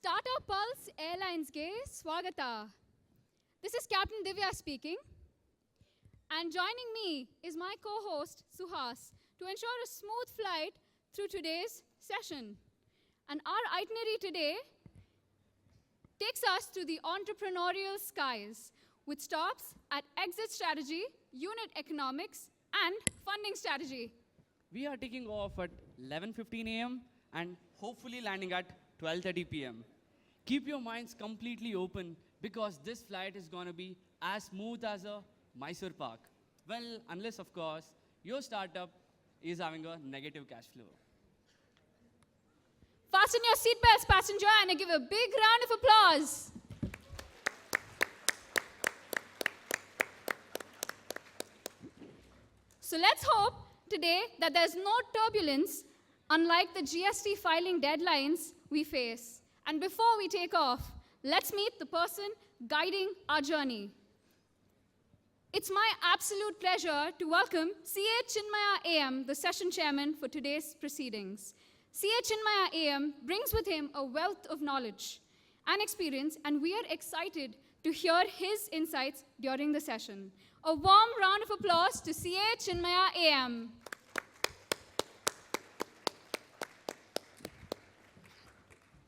Tata Pulse Airlines ge Swagata. This is Captain Divya speaking. And joining me is my co-host Suhas to ensure a smooth flight through today's session. And our itinerary today takes us to the entrepreneurial skies with stops at exit strategy, unit economics, and funding strategy. We are taking off at 11:15 a.m. and hopefully landing at 12:30 p.m. Keep your minds completely open because this flight is going to be as smooth as a Mysore Park. Well, unless, of course, your startup is having a negative cash flow. Fasten your seatbelts, passenger, and give a big round of applause. So let's hope today that there's no turbulence, unlike the GST filing deadlines we face. And before we take off, let's meet the person guiding our journey. It's my absolute pleasure to welcome CA Chinmaya AM, the session chairman for today's proceedings. CA Chinmaya AM brings with him a wealth of knowledge and experience, and we are excited to hear his insights during the session. A warm round of applause to CA Chinmaya AM.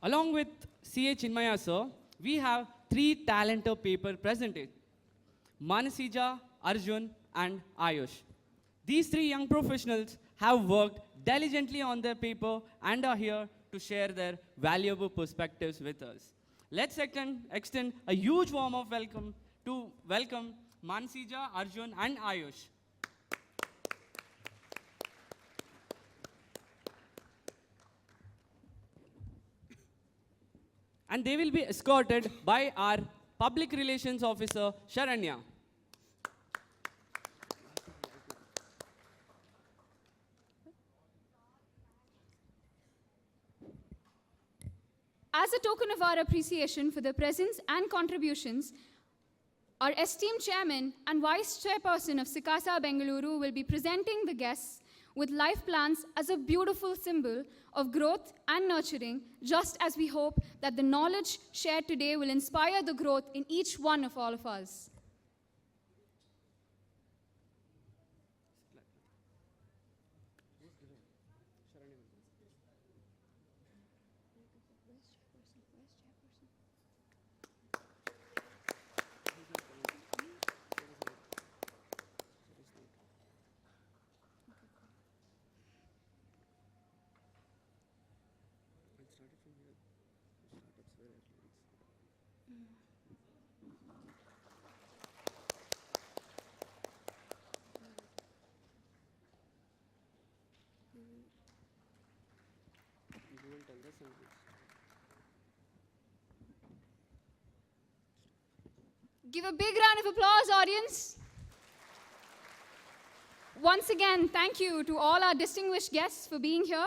Along with CA Chinmaya sir, we have three talented paper presented. Manasija, Arjun, and Ayush. These three young professionals have worked diligently on their paper and are here to share their valuable perspectives with us. Let's extend a huge warm of welcome to Manasija, Arjun, and Ayush. And they will be escorted by our Public Relations Officer, Sharanya. As a token of our appreciation for their presence and contributions, our esteemed chairman and vice chairperson of Sikasa Bengaluru will be presenting the guests with life plans as a beautiful symbol of growth and nurturing, just as we hope that the knowledge shared today will inspire the growth in each one of all of us. Give a big round of applause, audience. Once again, thank you to all our distinguished guests for being here.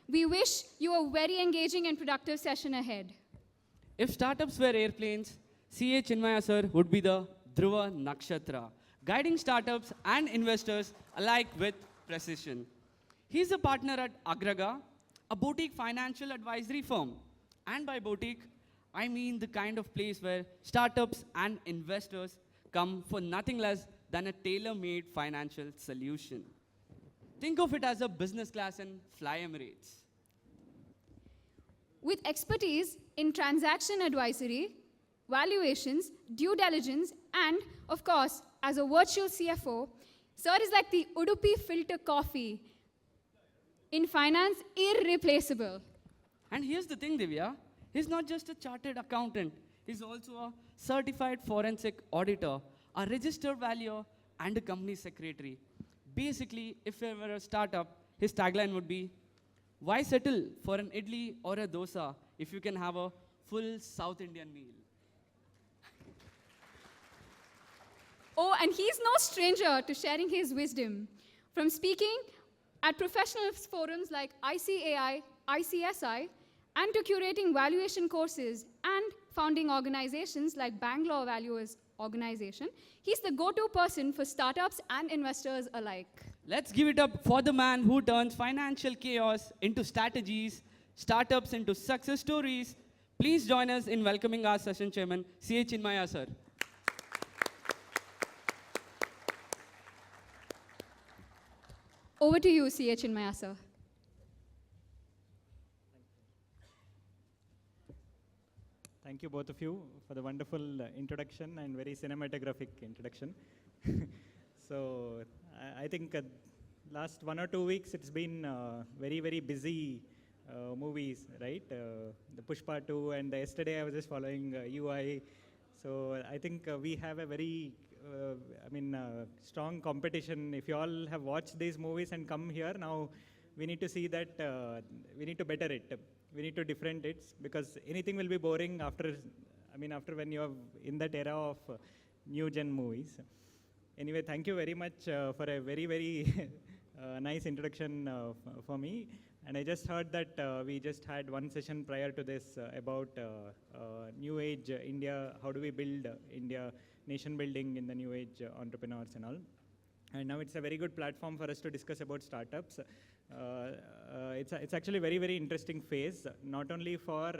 We wish you a very engaging and productive session ahead. If startups were airplanes, CA Chinmaya sir would be the Dhruva Nakshatra, guiding startups and investors alike with precision. He's a partner at Agraga, a boutique financial advisory firm. And by boutique, I mean the kind of place where startups and investors come for nothing less than a tailor-made financial solution. Think of it as a business class and fly Emirates. With expertise in transaction advisory, valuations, due diligence, and, of course, as a virtual CFO, sir is like the Udupi filter coffee. In finance, irreplaceable. And here's the thing, Divya. He's not just a chartered accountant. He's also a certified forensic auditor, a registered valuer, and a company secretary. Basically, if he were a startup, his tagline would be, why settle for an idli or a dosa if you can have a full South Indian meal? Oh, and he's no stranger to sharing his wisdom. From speaking at professional forums like ICAI, ICSI, and to curating valuation courses and founding organizations like Bangalore Valuers Organization, he's the go-to person for startups and investors alike. Let's give it up for the man who turns financial chaos into strategies, startups into success stories, Please join us in welcoming our session chairman, CA Chinmaya sir. Over to you, CA Chinmaya, sir. Thank you, both of you, for the wonderful introduction and very cinematographic introduction. So, I think last 1 or 2 weeks it's been very, very busy movies, right? The Pushpa 2, and yesterday I was just following UI. So, I think we have a very strong competition. If you all have watched these movies and come here, now we need to see that we need to better it. We need to different it, because anything will be boring after when you are in that era of new gen movies. Anyway, thank you very much for a very, very nice introduction for me. And I just heard that we just had one session prior to this about new age India, how do we build India, nation building in the new age entrepreneurs and all. And now it's a very good platform for us to discuss about startups. It's actually a very, very interesting phase, not only for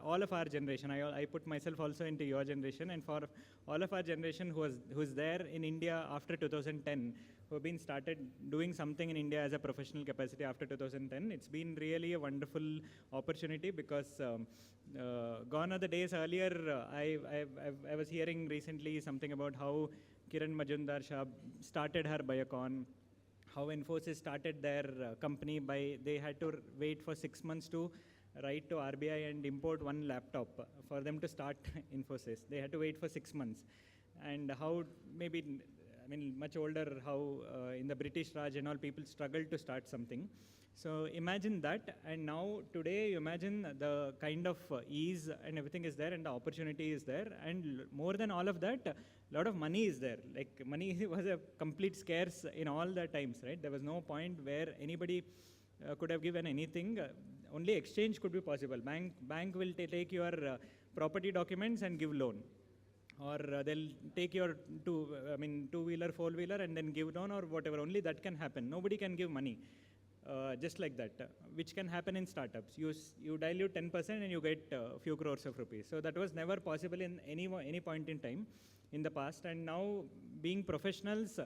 all of our generation. I put myself also into your generation, and for all of our generation who's there in India after 2010, who have been started doing something in India as a professional capacity after 2010. It's been really a wonderful opportunity, because gone are the days earlier. I was hearing recently something about how Kiran Majumdar Shah started her Biocon, how Infosys started their company by, they had to wait for 6 months to write to RBI and import one laptop for them to start Infosys. They had to wait for 6 months. And how much older, how in the British Raj and all, people struggled to start something. So imagine that, and now today you imagine the kind of ease and everything is there, and the opportunity is there, and more than all of that, a lot of money is there. Like, money was a complete scarce in all the times, right? There was no point where anybody could have given anything. Only exchange could be possible. Bank will take your property documents and give loan. Or they'll take your two-wheeler, four-wheeler, and then give loan or whatever. Only that can happen. Nobody can give money. Just like that, which can happen in startups. You dilute 10% and you get a few crores of rupees. So that was never possible in any point in time in the past. And now, being professionals,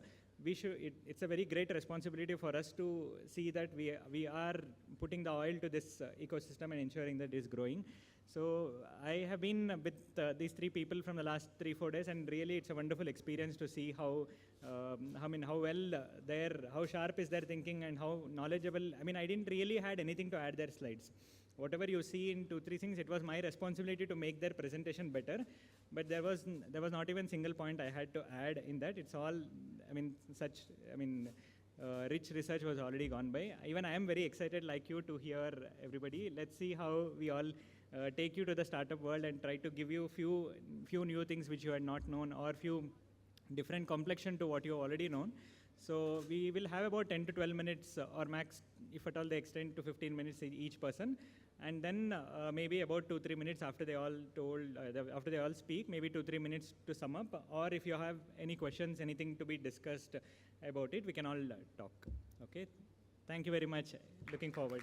it's a very great responsibility for us to see that we are putting the oil to this ecosystem and ensuring that it is growing. So I have been with these three people from the last 3-4 days, and really it's a wonderful experience to see how how sharp is their thinking and how knowledgeable. I didn't really had anything to add their slides. Whatever you see in 2-3 things, it was my responsibility to make their presentation better. But there was not even single point I had to add in that. It's all, rich research was already gone by. Even I am very excited, like you, to hear everybody. Let's see how we all take you to the startup world and try to give you few new things which you had not known, or few different complexion to what you already known. So we will have about 10 to 12 minutes, or max, if at all they extend to 15 minutes each person. And then maybe about 2-3 minutes after they all speak, maybe 2-3 minutes to sum up. Or if you have any questions, anything to be discussed about it, we can all talk. Okay. Thank you very much. Looking forward.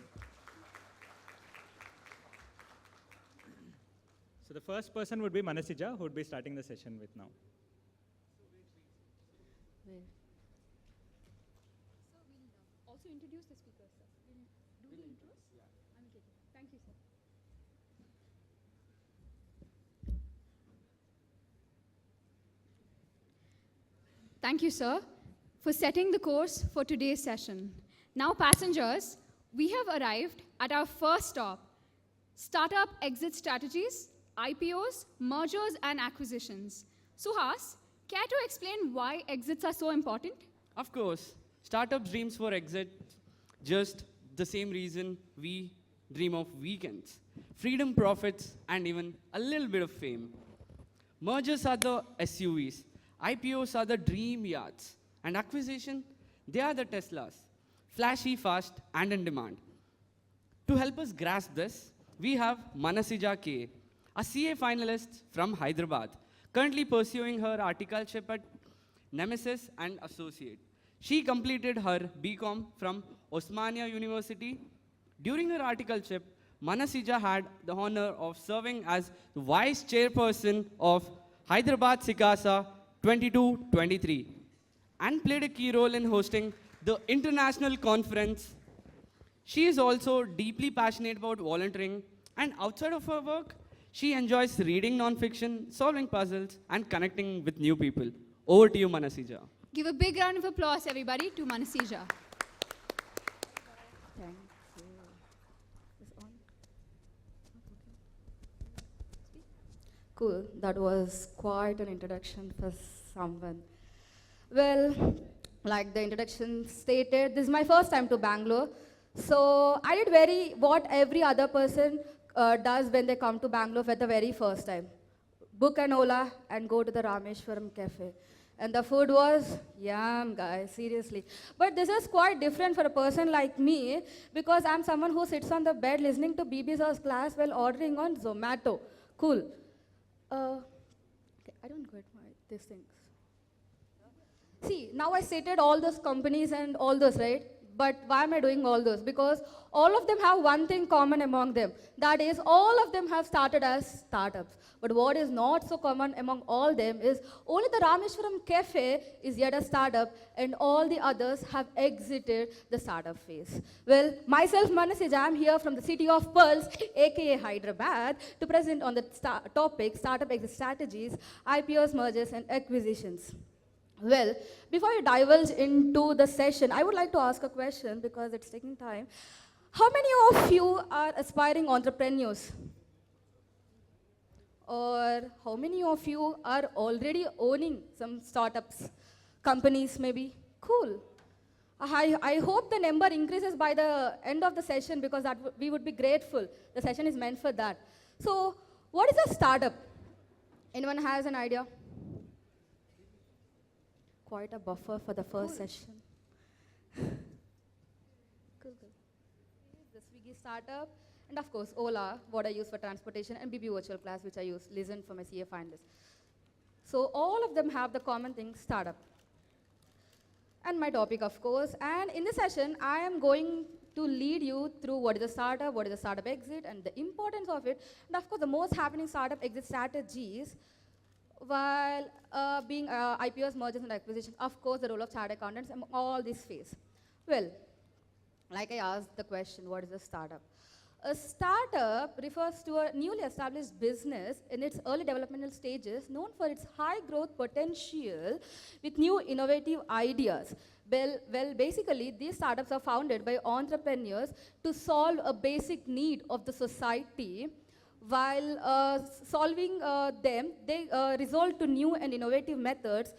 So the first person would be Manasija, who would be starting the session with now. Where? So we'll also introduce the speakers, sir. We'll do the intros? Yeah. I'm taking it. Thank you, sir. Thank you, sir, for setting the course for today's session. Now, passengers, we have arrived at our first stop, Startup Exit Strategies, IPOs, Mergers and Acquisitions. Suhas, care to explain why exits are so important? Of course, startups dreams for exit, just the same reason we dream of weekends. Freedom, profits, and even a little bit of fame. Mergers are the SUVs, IPOs are the dream yachts, and acquisition, they are the Teslas. Flashy, fast, and in demand. To help us grasp this, we have Manasija K, a CA finalist from Hyderabad, currently pursuing her articleship at Nemesis and Associate. She completed her BCom from Osmania University. During her articleship, Manasija had the honor of serving as the vice chairperson of Hyderabad Sikasa 22-23 and played a key role in hosting the international conference. She is also deeply passionate about volunteering, and outside of her work, she enjoys reading non-fiction, solving puzzles, and connecting with new people. Over to you, Manasija. Give a big round of applause, everybody, to Manasija. Thank you. Is on? Cool. That was quite an introduction for someone. Well, like the introduction stated, this is my first time to Bangalore. So I did what every other person does when they come to Bangalore for the very first time. Book an Ola and go to the Rameshwaram cafe. And the food was yum, guys, seriously. But this is quite different for a person like me because I'm someone who sits on the bed listening to BB's class while ordering on Zomato. Cool. Okay, I don't get these things. See, now I stated all those companies and all those, right? But why am I doing all those? Because all of them have one thing common among them. That is, all of them have started as startups. But what is not so common among all them is only the Rameshwaram Cafe is yet a startup and all the others have exited the startup phase. Well, myself, Manasija, I'm here from the city of Pearls, aka Hyderabad, to present on the topic Startup Exit Strategies, IPOs, Mergers and Acquisitions. Well, before you divulge into the session, I would like to ask a question because it's taking time. How many of you are aspiring entrepreneurs? Or how many of you are already owning some startups, companies maybe? Cool. I hope the number increases by the end of the session because we would be grateful. The session is meant for that. So, what is a startup? Anyone has an idea? Quite a buffer for the first session. Cool. The Swiggy startup, and of course Ola, what I use for transportation, and BB virtual class, which I use listen for my CA finalists. So all of them have the common thing, startup. And my topic, of course. And in this session, I am going to lead you through what is a startup, what is a startup exit, and the importance of it, and of course the most happening startup exit strategies. While being IPOs, mergers and acquisitions, of course, the role of chartered accountants and all this phase. Well, like I asked the question, what is a startup? A startup refers to a newly established business in its early developmental stages known for its high growth potential with new innovative ideas. Well, basically, these startups are founded by entrepreneurs to solve a basic need of the society. While solving them, they resort to new and innovative methods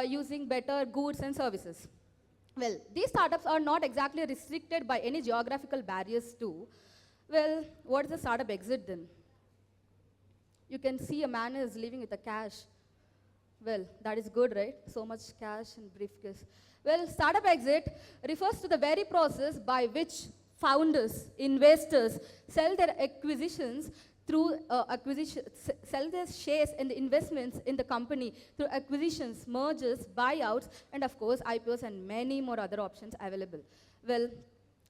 using better goods and services. Well, these startups are not exactly restricted by any geographical barriers too. Well, what is a startup exit then? You can see a man is living with a cash. Well, that is good, right? So much cash and briefcase. Well, startup exit refers to the very process by which founders, investors sell their acquisitions through sell their shares and the investments in the company through acquisitions, mergers, buyouts, and of course IPOs and many more other options available. Well,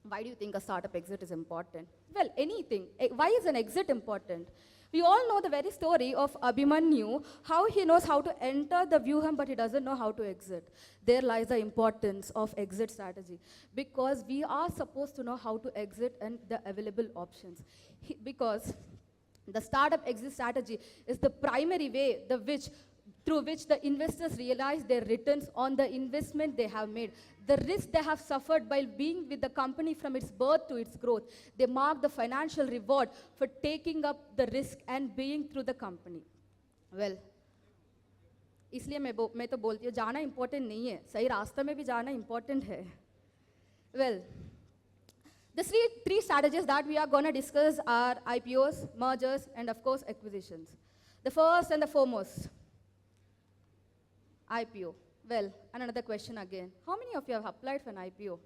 why do you think a startup exit is important? Well, anything. Why is an exit important? We all know the very story of Abhimanyu, how he knows how to enter the Vyuham, but he doesn't know how to exit. There lies the importance of exit strategy, because we are supposed to know how to exit and the available options. Because the startup exit strategy is the primary way through which the investors realize their returns on the investment they have made, the risk they have suffered by being with the company from its birth to its growth. They mark the financial reward for taking up the risk and being through the company. Well, इसलिए मैं तो बोलती हूँ जाना important नहीं है, सही रास्ते में भी जाना important है. Well, the three strategies that we are going to discuss are IPOs, mergers, and of course acquisitions. The first and the foremost, IPO. Well, and another question again. How many of you have applied for an IPO?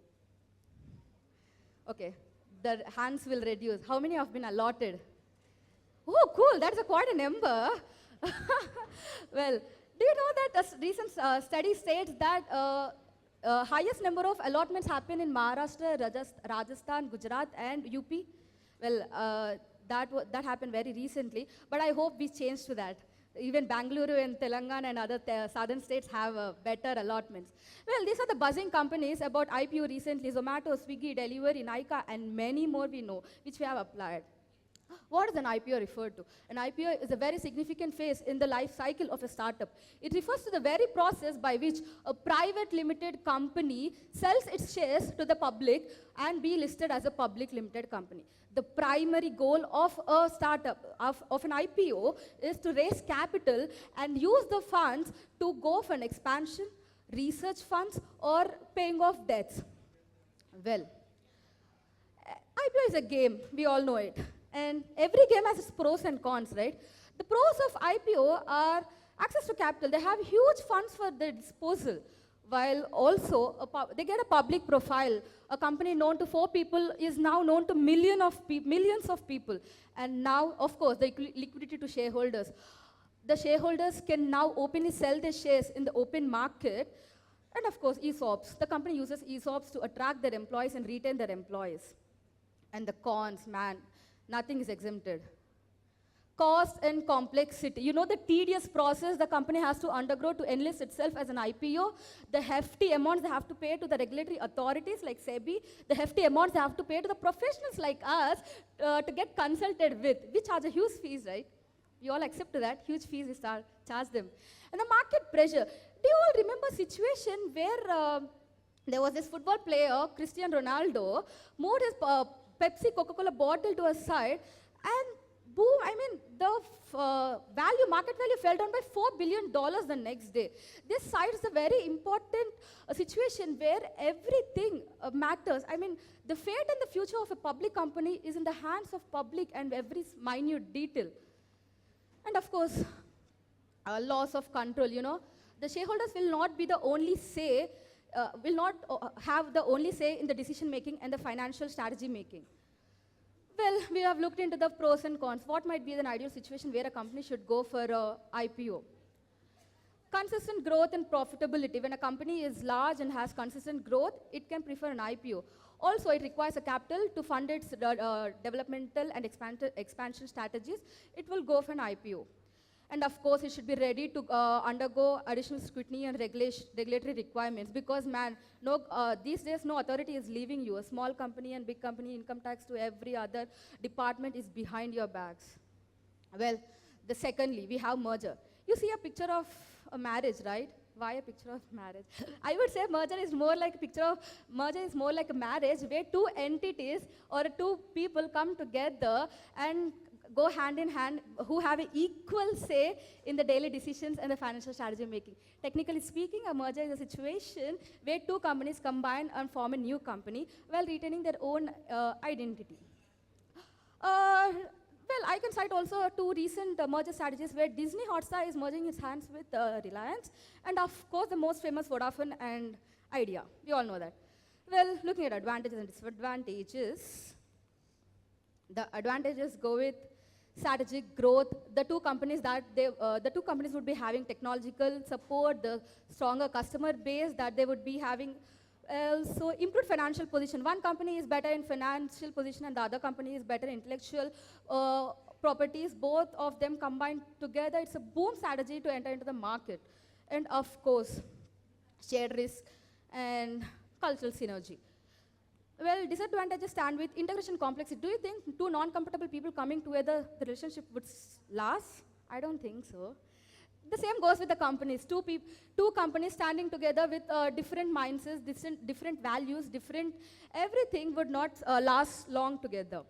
Okay, the hands will reduce. How many have been allotted? Oh, cool, that's quite a number. Well, do you know that a recent study states that highest number of allotments happen in Maharashtra, Rajasthan, Gujarat, and UP? Well, that happened very recently, but I hope we change to that. Even Bangalore and Telangana and other southern states have better allotments. Well, these are the buzzing companies about IPO recently: Zomato, Swiggy, Delivery, Nykaa, and many more we know, which we have applied. What does an IPO refer to? An IPO is a very significant phase in the life cycle of a startup. It refers to the very process by which a private limited company sells its shares to the public and be listed as a public limited company. The primary goal of a startup, of an IPO, is to raise capital and use the funds to go for an expansion, research funds, or paying off debts. Well, IPO is a game, we all know it. And every game has its pros and cons, right? The pros of IPO are access to capital. They have huge funds for their disposal, while also they get a public profile. A company known to 4 people is now known to millions of people. And now, of course, the liquidity to shareholders. The shareholders can now openly sell their shares in the open market. And of course, ESOPs. The company uses ESOPs to attract their employees and retain their employees. And the cons, man, nothing is exempted. Cost and complexity. You know the tedious process the company has to undergo to enlist itself as an IPO, the hefty amounts they have to pay to the regulatory authorities like SEBI, the hefty amounts they have to pay to the professionals like us to get consulted with. We charge a huge fees, right? We all accept that, huge fees we charge them. And the market pressure. Do you all remember a situation where there was this football player, Cristiano Ronaldo, moved his Pepsi Coca-Cola bottle to a side, and boom, I mean, the market value fell down by $4 billion the next day. This cites a very important situation where everything matters. I mean, the fate and the future of a public company is in the hands of public and every minute detail. And of course, loss of control, you know. The shareholders will not be the only say, will not have the only say in the decision making and the financial strategy making. Well, we have looked into the pros and cons. What might be an ideal situation where a company should go for a IPO? Consistent growth and profitability. When a company is large and has consistent growth, it can prefer an IPO. Also, it requires a capital to fund its developmental and expansion strategies. It will go for an IPO. And of course, it should be ready to undergo additional scrutiny and regulatory requirements because, man, these days no authority is leaving you. A small company and big company, income tax to every other department is behind your backs. Well, secondly, we have merger. You see a picture of a marriage, right? Why a picture of marriage? I would say merger is more like a marriage where 2 entities or 2 people come together and go hand in hand, who have an equal say in the daily decisions and the financial strategy making. Technically speaking, a merger is a situation where 2 companies combine and form a new company while retaining their own identity. Well, I can cite also 2 recent merger strategies where Disney Hotstar is merging its hands with Reliance, and of course the most famous Vodafone and Idea. We all know that. Well, looking at advantages and disadvantages, the advantages go with strategic growth. The 2 companies would be having technological support, the stronger customer base that they would be having. So improved financial position. One company is better in financial position and the other company is better in intellectual properties. Both of them combined together, it's a boom strategy to enter into the market. And of course, shared risk and cultural synergy. Well, disadvantages stand with integration complexity. Do you think 2 non-compatible people coming together, the relationship would last? I don't think so. The same goes with the companies. 2 companies standing together with different mindsets, different values, everything would not last long together.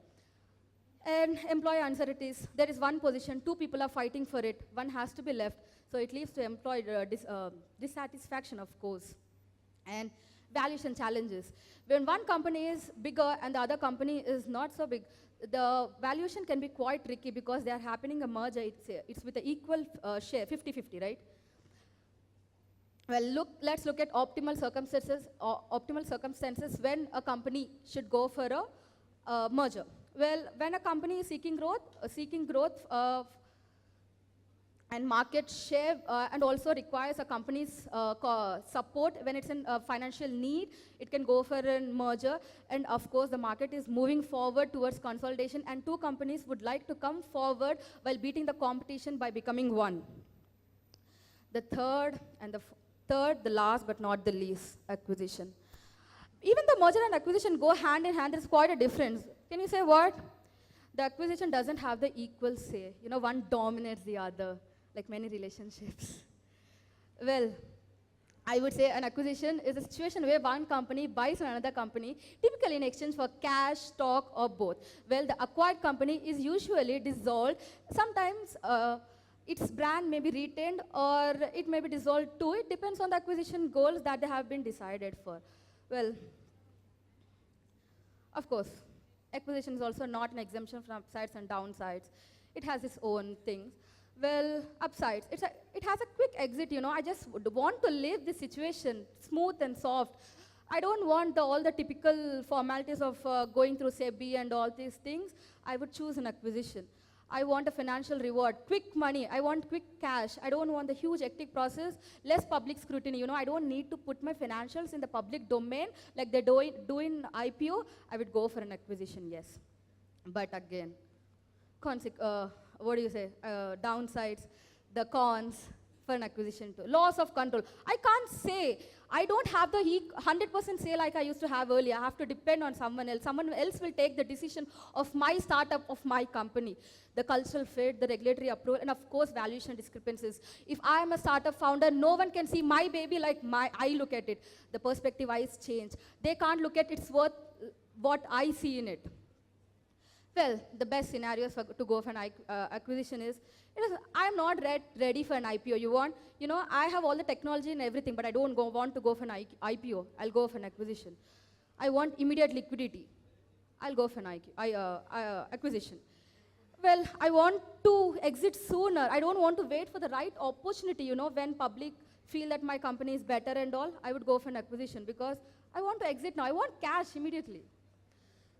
And employee uncertainties. There is one position, 2 people are fighting for it. One has to be left. So it leads to employee dissatisfaction, of course. And valuation challenges. When one company is bigger and the other company is not so big, the valuation can be quite tricky because they are happening a merger. It's with an equal share, 50-50, right? Well, let's look at optimal circumstances when a company should go for a merger. Well, when a company is seeking growth and market share, and also requires a company's support when it's in financial need. It can go for a merger, and of course the market is moving forward towards consolidation, and two companies would like to come forward while beating the competition by becoming one. The third, the last but not the least, acquisition. Even the merger and acquisition go hand in hand. There's quite a difference. Can you say what? The acquisition doesn't have the equal say. You know, one dominates the other, like many relationships. Well, I would say an acquisition is a situation where one company buys another company, typically in exchange for cash, stock, or both. Well, the acquired company is usually dissolved. Sometimes its brand may be retained or it may be dissolved too. It depends on the acquisition goals that they have been decided for. Well, of course, acquisition is also not an exemption from upsides and downsides. It has its own things. Well, upsides, it has a quick exit, you know. I just want to leave this situation smooth and soft. I don't want all the typical formalities of going through SEBI and all these things. I would choose an acquisition. I want a financial reward, quick money. I want quick cash. I don't want the huge hectic process, less public scrutiny. You know, I don't need to put my financials in the public domain like they do in IPO. I would go for an acquisition, yes. But again, what do you say? Downsides, the cons for an acquisition too. Loss of control. I can't say. I don't have the 100% say like I used to have earlier. I have to depend on someone else. Someone else will take the decision of my startup, of my company. The cultural fit, the regulatory approval, and of course valuation discrepancies. If I am a startup founder, no one can see my baby like I look at it. The perspective eyes change. They can't look at its worth, what I see in it. Well, the best scenarios to go for an acquisition is I'm not ready for an IPO. You know, I have all the technology and everything, but I don't want to go for an IPO. I'll go for an acquisition. I want immediate liquidity. I'll go for an acquisition. Well, I want to exit sooner. I don't want to wait for the right opportunity, you know, when public feel that my company is better and all. I would go for an acquisition because I want to exit now. I want cash immediately.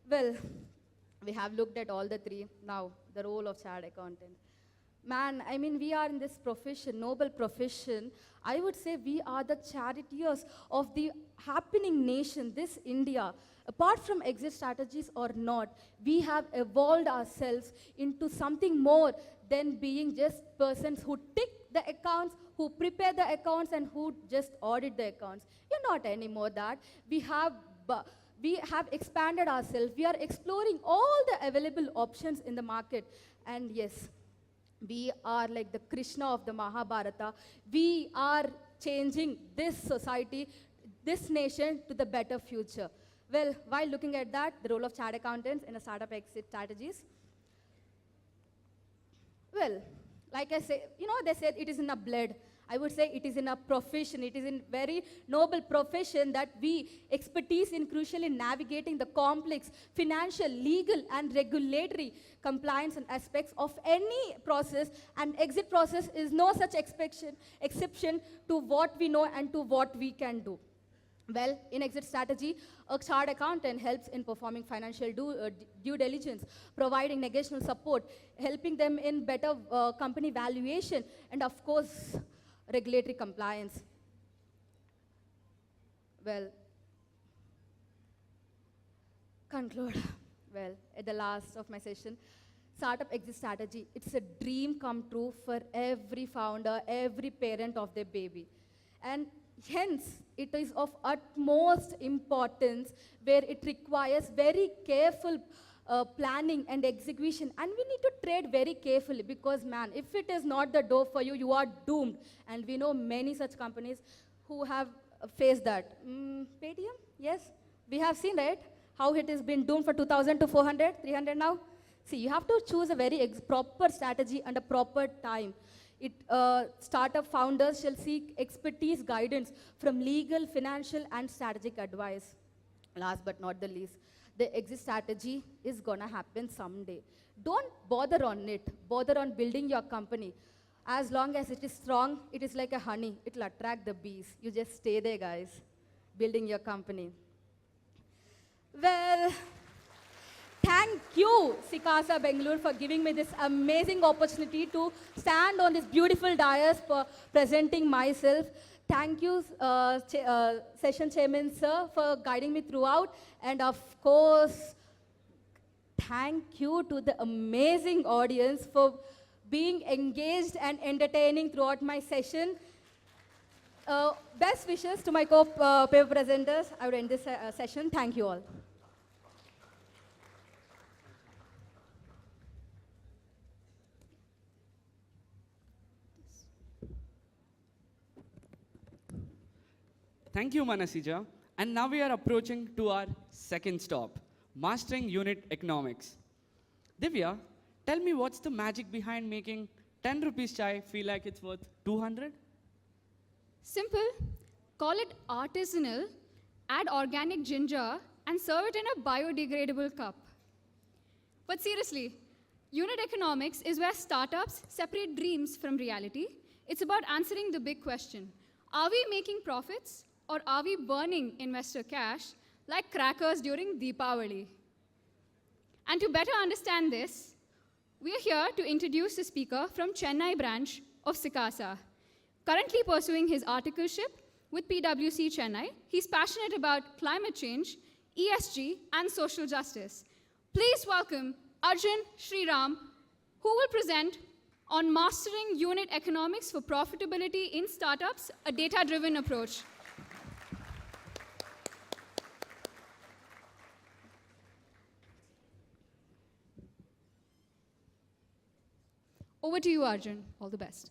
Well, we have looked at all the three. Now, the role of chartered accountant. Man, I mean, we are in this profession, noble profession. I would say we are the charioteers of the happening nation, this India. Apart from exit strategies or not, we have evolved ourselves into something more than being just persons who tick the accounts, who prepare the accounts, and who just audit the accounts. You're not anymore that. We have expanded ourselves. We are exploring all the available options in the market. And yes, we are like the Krishna of the Mahabharata. We are changing this society, this nation to the better future. Well, while looking at that, the role of chartered accountants in a startup exit strategies. Well, like I say, you know, they said it is in a blood. I would say it is in a profession. It is in very noble profession that we expertise in crucially navigating the complex financial, legal, and regulatory compliance and aspects of any process. And exit process is no such exception to what we know and to what we can do. Well, in exit strategy, a chartered accountant helps in performing financial due diligence, providing negational support, helping them in better company valuation, and of course, regulatory compliance. Well, conclude. Well, at the last of my session, startup exit strategy, it's a dream come true for every founder, every parent of their baby. And hence, it is of utmost importance where it requires very careful planning and execution. And we need to trade very carefully because, man, if it is not the door for you, you are doomed. And we know many such companies who have faced that. Paytm? Yes? We have seen, right? How it has been doomed for 2,000 to 400, 300 now. See, you have to choose a very proper strategy and a proper time. Startup founders shall seek expertise guidance from legal, financial, and strategic advice. Last but not the least, the exit strategy is gonna happen someday. Don't bother on it. Bother on building your company. As long as it is strong, it is like a honey. It'll attract the bees. You just stay there, guys, building your company. Well, Thank you, Sikasa Bengaluru, for giving me this amazing opportunity to stand on this beautiful dais for presenting myself. Thank you, Session Chairman, sir, for guiding me throughout. And of course, thank you to the amazing audience for being engaged and entertaining throughout my session. Best wishes to my co-paper presenters. I would end this session. Thank you all. Thank you, Manasija. And now we are approaching to our second stop, Mastering Unit Economics. Divya, tell me what's the magic behind making 10 rupees chai feel like it's worth 200? Simple. Call it artisanal, add organic ginger, and serve it in a biodegradable cup. But seriously, unit economics is where startups separate dreams from reality. It's about answering the big question. Are we making profits or are we burning investor cash like crackers during Deepavali? And to better understand this, we are here to introduce a speaker from Chennai branch of Sikasa. Currently pursuing his articleship with PwC Chennai, he's passionate about climate change, ESG, and social justice. Please welcome Arjun Sriram, who will present on Mastering Unit Economics for Profitability in Startups, a data-driven approach. Over to you, Arjun. All the best.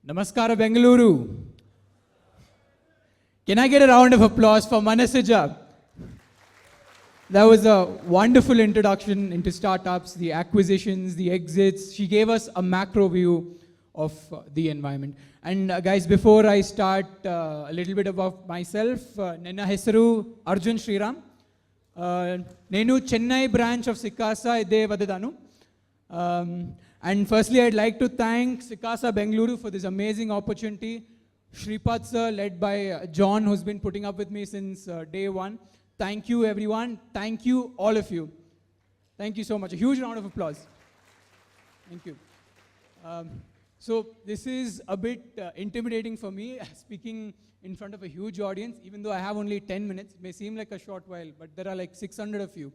Namaskara Bengaluru. Can I get a round of applause for Manasija? That was a wonderful introduction into startups, the acquisitions, the exits. She gave us a macro view of the environment. And guys, before I start, a little bit about myself. Nenna hesaru Arjun Sriram. Nenu Chennai branch of Sikasa ide vadadanu. And firstly, I'd like to thank Sikasa Bengaluru for this amazing opportunity. Shripad sir, led by John, who's been putting up with me since day one. Thank you, everyone. Thank you, all of you. Thank you so much. A huge round of applause. Thank you. So this is a bit intimidating for me, speaking in front of a huge audience, even though I have only 10 minutes. It may seem like a short while, but there are like 600 of you.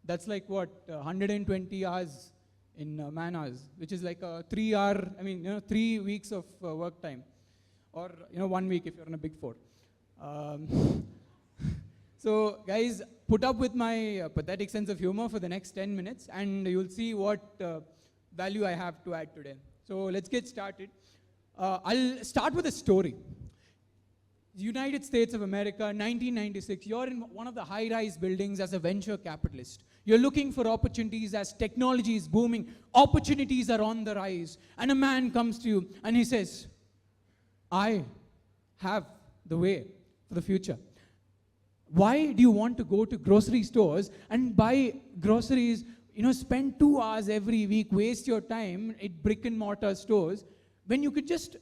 That's like what, 120 hours in man hours, which is like a 3 weeks of work time. Or 1 week if you're in a big four. So guys, put up with my pathetic sense of humor for the next 10 minutes and you'll see what value I have to add today. So let's get started. I'll start with a story. United States of America, 1996, you're in one of the high-rise buildings as a venture capitalist. You're looking for opportunities as technology is booming. Opportunities are on the rise. And a man comes to you and he says, I have the way for the future. Why do you want to go to grocery stores and buy groceries, spend 2 hours every week, waste your time at brick and mortar stores, when you could just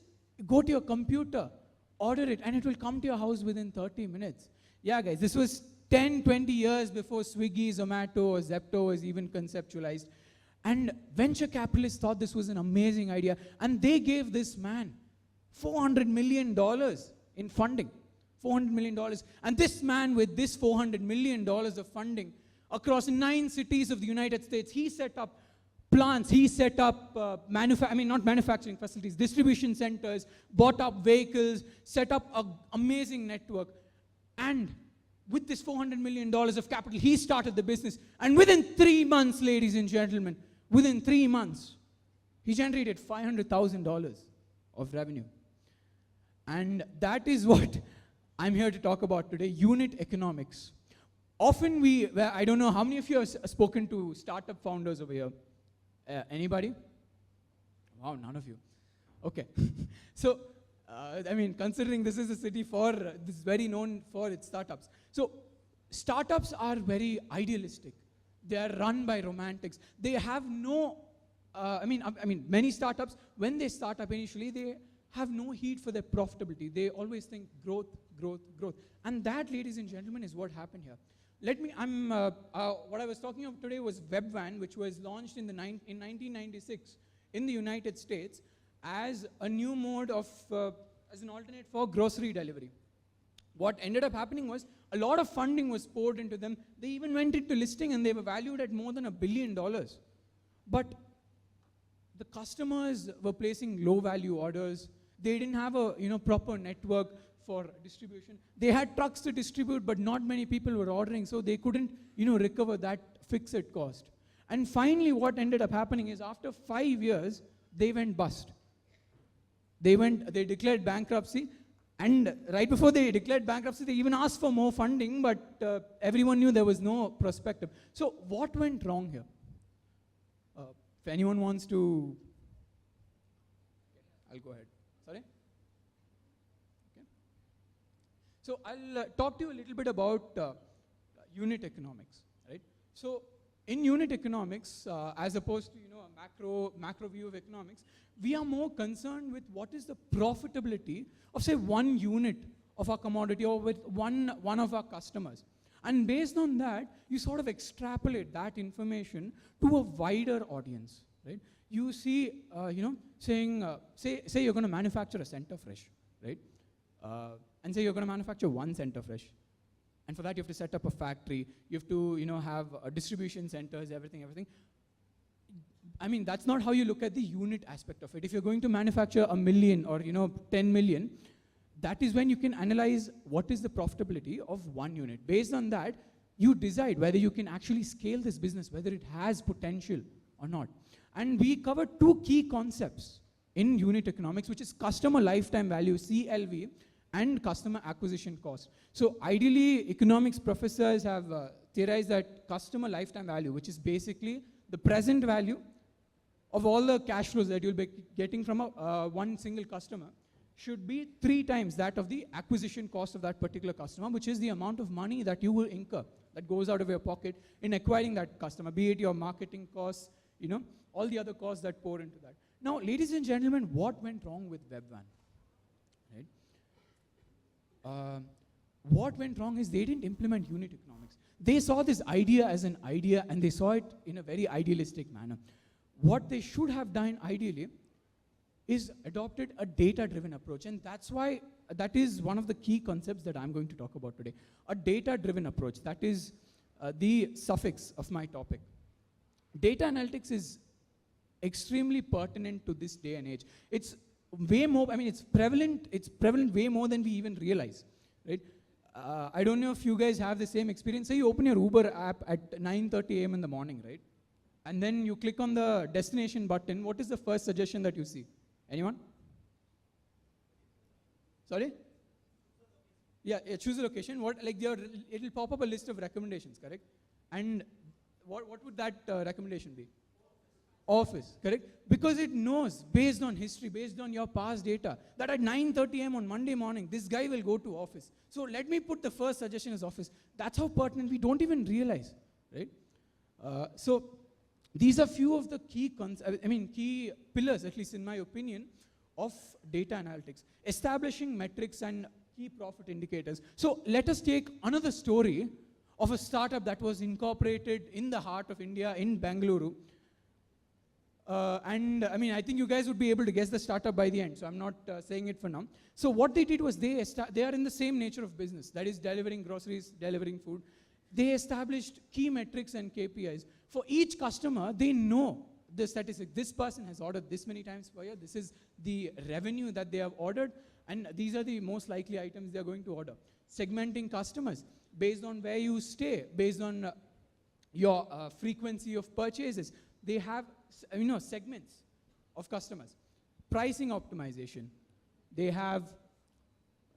go to your computer, order it, and it will come to your house within 30 minutes. Yeah, guys, this was 10, 20 years before Swiggy, Zomato, or Zepto was even conceptualized. And venture capitalists thought this was an amazing idea. And they gave this man $400 million in funding. $400 million. And this man with this $400 million of funding across 9 cities of the United States, he set up plants, he set up not manufacturing facilities, distribution centers, bought up vehicles, set up an amazing network. And with this $400 million of capital, he started the business. And within 3 months, ladies and gentlemen, within 3 months, he generated $500,000 of revenue. And that is what I'm here to talk about today, unit economics. Often I don't know how many of you have spoken to startup founders over here. Anybody? Wow, none of you. Okay. So, considering this is a city this is very known for its startups. So, startups are very idealistic. They are run by romantics. They have no, many startups, when they start up initially, they have no heed for their profitability. They always think growth, growth, growth. And that, ladies and gentlemen, is what happened here. What I was talking about today was Webvan, which was launched in 1996 in the United States as a new mode of, as an alternate for grocery delivery. What ended up happening was a lot of funding was poured into them. They even went into listing and they were valued at more than $1 billion. But the customers were placing low value orders. They didn't have a proper network for distribution. They had trucks to distribute, but not many people were ordering, so they couldn't recover that fixed cost. And finally, what ended up happening is after 5 years, they went bust. They declared bankruptcy, and right before they declared bankruptcy, they even asked for more funding, but everyone knew there was no perspective. So what went wrong here? If anyone wants to, I'll go ahead. Sorry? Okay. So I'll talk to you a little bit about unit economics, right? So in unit economics, as opposed to a macro view of economics, we are more concerned with what is the profitability of, say, one unit of our commodity or with one of our customers. And based on that, you sort of extrapolate that information to a wider audience, right? You see, saying, say you're going to manufacture a center fresh, right? And say you're going to manufacture one center fresh. And for that, you have to set up a factory. You have to, have distribution centers, everything. I mean, that's not how you look at the unit aspect of it. If you're going to manufacture 1 million or 10 million, that is when you can analyze what is the profitability of one unit. Based on that, you decide whether you can actually scale this business, whether it has potential or not. And we cover 2 key concepts in unit economics, which is customer lifetime value, CLV, and customer acquisition cost. So ideally, economics professors have theorized that customer lifetime value, which is basically the present value of all the cash flows that you'll be getting from one single customer, should be 3 times that of the acquisition cost of that particular customer, which is the amount of money that you will incur, that goes out of your pocket in acquiring that customer, be it your marketing costs, all the other costs that pour into that. Now, ladies and gentlemen, what went wrong with Webvan? Right? What went wrong is they didn't implement unit economics. They saw this idea as an idea, and they saw it in a very idealistic manner. What they should have done ideally is adopted a data-driven approach, and that is one of the key concepts that I'm going to talk about today. A data-driven approach, that is the suffix of my topic. Data analytics is extremely pertinent to this day and age. It's way more, it's prevalent way more than we even realize, right? I don't know if you guys have the same experience. Say you open your Uber app at 9:30 a.m. in the morning, right? And then you click on the destination button. What is the first suggestion that you see? Anyone? Sorry? Yeah, choose a location. It'll pop up a list of recommendations, correct? And what would that recommendation be? Office, correct? Because it knows, based on history, based on your past data, that at 9:30 a.m. on Monday morning, this guy will go to office. So let me put the first suggestion as office. That's how pertinent, we don't even realize, right? So these are few of the key pillars, at least in my opinion, of data analytics. Establishing metrics and key profit indicators. So let us take another story of a startup that was incorporated in the heart of India, in Bengaluru. I think you guys would be able to guess the startup by the end, so I'm not saying it for now. So what they did was they are in the same nature of business, that is delivering groceries, delivering food. They established key metrics and KPIs. For each customer, they know the statistic. This person has ordered this many times per year. This is the revenue that they have ordered, and these are the most likely items they're going to order. Segmenting customers based on where you stay, based on your frequency of purchases. They have segments of customers. Pricing optimization. They have,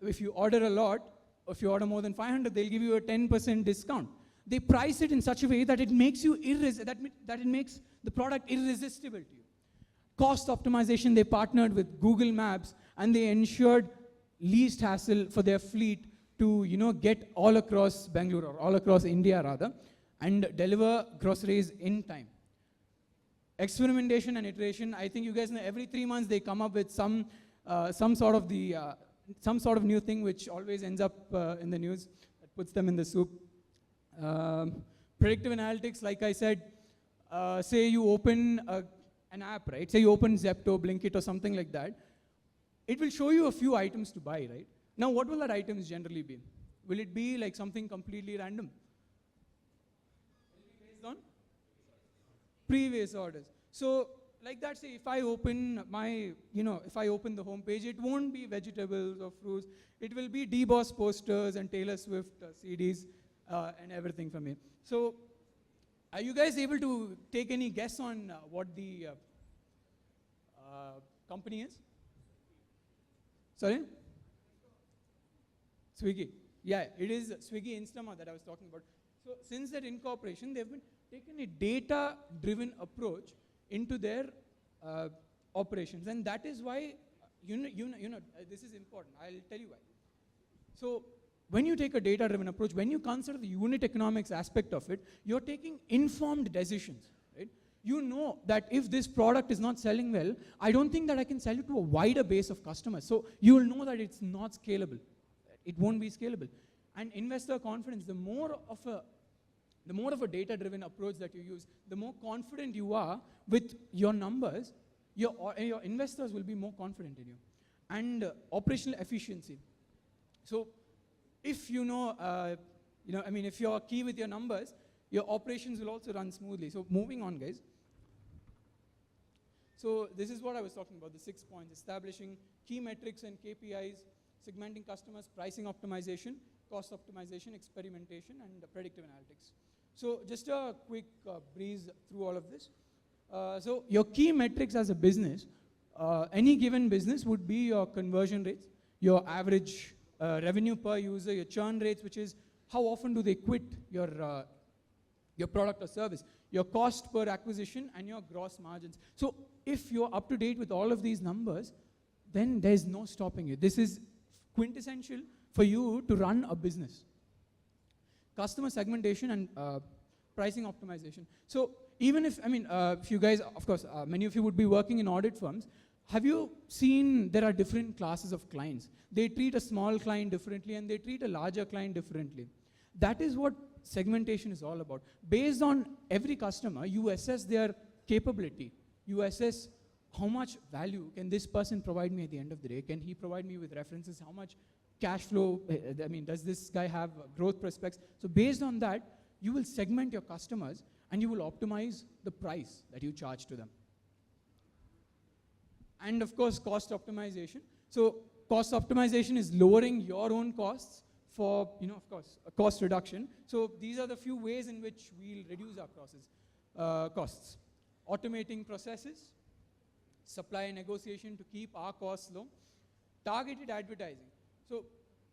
if you order a lot, if you order more than 500, they'll give you a 10% discount. They price it in such a way that it makes you that it makes the product irresistible to you. Cost optimization, they partnered with Google Maps, and they ensured least hassle for their fleet to get all across Bangalore, or all across India rather. and deliver groceries in time. Experimentation and iteration, I think you guys know every 3 months they come up with some sort of new thing which always ends up in the news, that puts them in the soup. Predictive analytics, like I said, say you open an app, right? Say you open Zepto, Blinkit or something like that. It will show you a few items to buy, right? Now what will that items generally be? Will it be like something completely random? Based on previous orders. So like that, say if I open if I open the home page, it won't be vegetables or fruits. It will be D-Boss posters and Taylor Swift CDs and everything for me. So are you guys able to take any guess on what the company is? Sorry? Swiggy. Yeah, it is Swiggy Instamart that I was talking about. So since that incorporation, they've been taken a data-driven approach into their operations, and that is why this is important. I'll tell you why. So when you take a data-driven approach, when you consider the unit economics aspect of it, you're taking informed decisions, right? You know that if this product is not selling well, I don't think that I can sell it to a wider base of customers. So you will know that it's not scalable. It won't be scalable. And investor confidence, the more of a data-driven approach that you use, the more confident you are with your numbers, your investors will be more confident in you. And operational efficiency. So if if you're key with your numbers, your operations will also run smoothly. So moving on, guys. So this is what I was talking about, the 6 points: establishing key metrics and KPIs, segmenting customers, pricing optimization, cost optimization, experimentation, and predictive analytics. So just a quick breeze through all of this. So your key metrics as a business, any given business would be your conversion rates, your average revenue per user, your churn rates, which is how often do they quit your product or service, your cost per acquisition, and your gross margins. So if you're up to date with all of these numbers, then there's no stopping you. This is quintessential for you to run a business. Customer segmentation and pricing optimization. So even if you guys, of course, many of you would be working in audit firms, have you seen there are different classes of clients? They treat a small client differently and they treat a larger client differently. That is what segmentation is all about. Based on every customer, you assess their capability. You assess how much value can this person provide me at the end of the day? Can he provide me with references? How much cash flow, does this guy have growth prospects? So based on that, you will segment your customers and you will optimize the price that you charge to them. And of course, cost optimization. So cost optimization is lowering your own costs for, of course, a cost reduction. So these are the few ways in which we'll reduce our costs. Automating processes, supply negotiation to keep our costs low, targeted advertising. So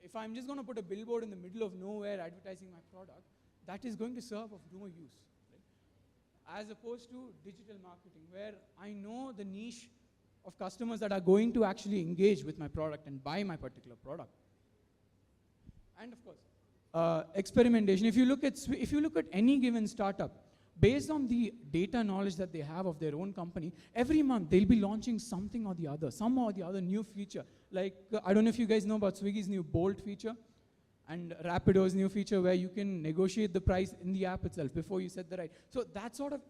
if I'm just going to put a billboard in the middle of nowhere advertising my product, that is going to serve of no use, right? As opposed to digital marketing, where I know the niche of customers that are going to actually engage with my product and buy my particular product. And of course, experimentation. If you look at any given startup, based on the data knowledge that they have of their own company, every month they'll be launching something or the other, some or the other new feature. Like, I don't know if you guys know about Swiggy's new Bolt feature and Rapido's new feature where you can negotiate the price in the app itself before you set the ride. So that sort of